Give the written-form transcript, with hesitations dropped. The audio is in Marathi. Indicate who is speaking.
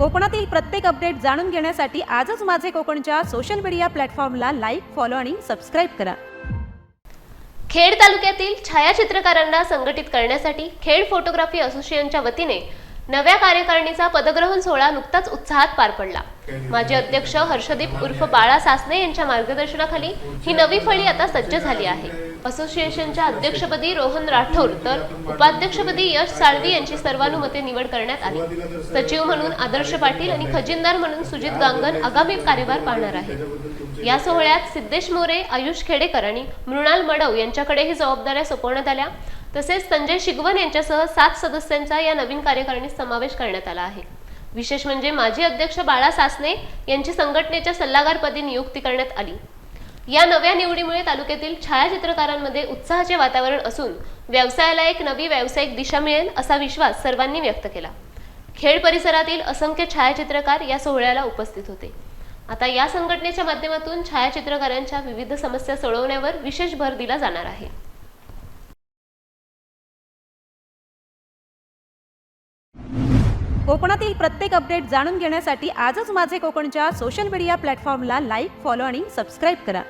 Speaker 1: कोकणातील प्रत्येक अपडेट जाणून घेण्यासाठी आजच माझे कोकणच्या सोशल मीडिया प्लॅटफॉर्मला लाईक, फॉलो आणि सबस्क्राईब करा।
Speaker 2: खेड तालुक्यातील छायाचित्रकारांना संघटित करण्यासाठी खेड फोटोग्राफी असोसिएशनच्या वतीने नव्या कार्यकारिणीचा पदग्रहण सोहळा नुकताच उत्साहात पार पडला। माजी अध्यक्ष हर्षदीप उर्फ बाळा सासने यांच्या मार्गदर्शनाखाली ही नवी फळी आता सज्ज झाली आहे। असोसिएशनच्या अध्यक्षपदी रोहन राठोड तर उपाध्यक्षपदी यश साळवी यांची सर्वानुमते निवड करण्यात आली। सचिव म्हणून आदर्श पाटील आणि खजिनदार म्हणून सुजित गांगन आगामी कार्यभार पाहणार आहेत। या सोहळ्यात सिद्धेश मोरे, आयुष खेडेकर आणि मृणाल मडव यांच्याकडे ही जबाबदाऱ्या सोपवण्यात आल्या। तसेच संजय शिगवन यांच्यासह 7 सदस्यांचा या नवीन कार्यकारिणीत समावेश करण्यात आला आहे। विशेष म्हणजे माजी अध्यक्ष बाळा सासने यांची संघटनेच्या सल्लागारपदी नियुक्ती करण्यात आली। या नव्या निवडीमुळे तालुक्यातील छायाचित्रकारांमध्ये उत्साहाचे वातावरण असून व्यवसायाला एक नवी व्यावसायिक दिशा मिळेल असा विश्वास सर्वांनी व्यक्त केला। खेड परिसरातील असंख्य छायाचित्रकार या सोहळ्याला उपस्थित होते। आता या संघटनेच्या माध्यमातून छायाचित्रकारांच्या विविध समस्या सोडवण्यावर विशेष भर दिला जाणार आहे।
Speaker 1: कोकणातील प्रत्येक अपडेट जाणून घेण्यासाठी आजच माझे कोकणच्या सोशल मीडिया प्लॅटफॉर्मला लाईक, फॉलो आणि सबस्क्राईब करा।